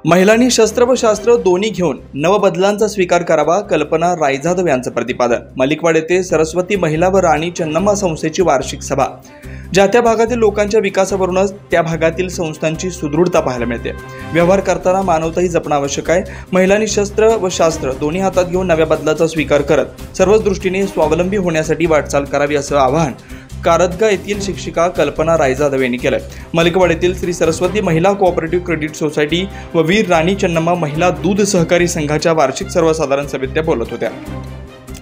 महिलांनी शस्त्र व शास्त्र दोन्ही घेऊन नवबदलांचा स्वीकार करावा, कल्पना रायजाधव यांचं प्रतिपादन। मलिकवाड येथे सरस्वती महिला व राणी चन्नम्मा संस्थेची वार्षिक सभा। ज्या त्या भागातील लोकांच्या विकासावरूनच त्या भागातील संस्थांची सुदृढता पाहायला मिळते। व्यवहार करताना मानवताही जपणे आवश्यक आहे। महिलांनी शस्त्र व शास्त्र दोन्ही हातात घेऊन नव्या बदलाचा स्वीकार करत सर्वच दृष्टीने स्वावलंबी होण्यासाठी वाटचाल करावी, असं आवाहन कारदगा येथील शिक्षिका कल्पना रायजाधव यांनी केलं। मलिकवाड येथील श्री सरस्वती महिला कोऑपरेटिव्ह क्रेडिट सोसायटी व वीर राणी चन्नम्मा महिला दूध सहकारी संघाच्या वार्षिक सर्वसाधारण सभेत त्या बोलत होत्या।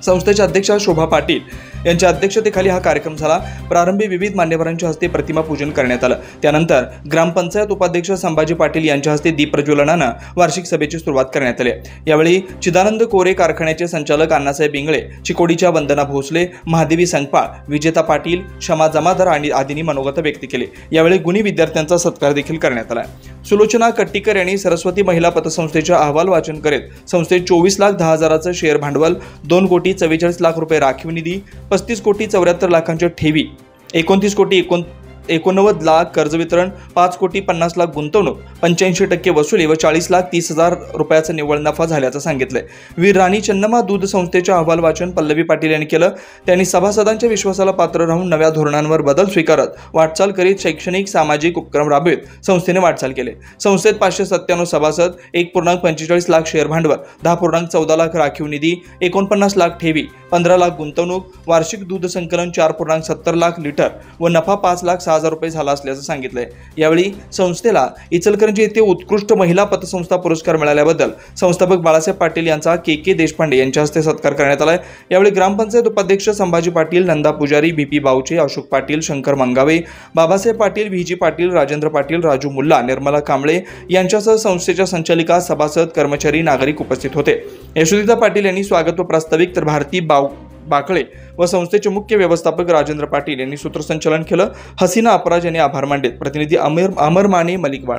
संस्थेच्या अध्यक्षा शोभा पाटील यांच्या अध्यक्षतेखाली हा कार्यक्रम झाला। प्रारंभी विविध मान्यवरांच्या हस्ते प्रतिमा पूजन करण्यात आलं। त्यानंतर ग्रामपंचायत उपाध्यक्ष संभाजी पाटील यांच्या हस्ते दीप प्रज्वलनानं वार्षिक सभेची सुरुवात करण्यात आली। यावेळी चिदानंद कोरे कारखान्याचे संचालक अण्णासाहेब इंगळे, चिकोडीच्या वंदना भोसले, महादेवी संगपाळ, विजेता पाटील, क्षमा जमादार आणि आदींनी मनोगत व्यक्त केले। यावेळी गुणी विद्यार्थ्यांचा सत्कार देखील करण्यात आला। सुलोचना कट्टीकर यांनी सरस्वती महिला पतसंस्थेचा अहवाल वाचन करीत संस्थेत 24,10,000चं शेअर भांडवल, 2,44,00,000 रुपये राखीव निधी, 35,74,00,000 ठेवी, 29,89,00,000 कर्ज वितरण, 5,50,00,000 गुंतवणूक, 85% वसुली व 40,30,000 रुपयाचा निव्वळ नफा झाल्याचं सांगितलंय। वीर राणी चन्नम्मा दूध संस्थेच्या अहवाल वाचन पल्लवी पाटील यांनी केलं। त्यांनी सभासदांच्या विश्वासाला पात्र राहून नव्या धोरणांवर बदल स्वीकारत वाटचाल करीत शैक्षणिक सामाजिक उपक्रम राबवित संस्थेने वाटचाल केली। संस्थेत 597 सभासद, 1.45 शेअर भांडवल, 10.14 राखीव निधी, 49 ठेवी, 15 गुंतवणूक, वार्षिक दूध संकलन 4.70 लिटर व नफा 5,06,000 रुपये झाला असल्याचं सांगितलंय। यावेळी संस्थेला इचलकरंजी येथे उत्कृष्ट महिला पतसंस्था पुरस्कार मिळाल्याबद्दल संस्थापक बाळासाहेब पाटील यांचा के देशपांडे यांच्या हस्ते सत्कार करण्यात आलाय। यावेळी ग्रामपंचायत उपाध्यक्ष संभाजी पाटील, नंदा पुजारी, बीपी बावचे, अशोक पाटील, शंकर मंगावे, बाबासाहेब पाटील, व्हीजी पाटील, राजेंद्र पाटील, राजू मुल्ला, निर्मला कांबळे यांच्यासह संस्थेच्या संचालिका, सभासद, कर्मचारी, नागरिक उपस्थित होते। यशोदिता पाटील यांनी स्वागत व प्रास्ताविक तर भारती बाकळे व संस्थेचे मुख्य व्यवस्थापक राजेंद्र पाटील यांनी सूत्रसंचालन केलं। हसीना अपराज यांनी आभार मानले। प्रतिनिधी अमर माने, मलिकवाड।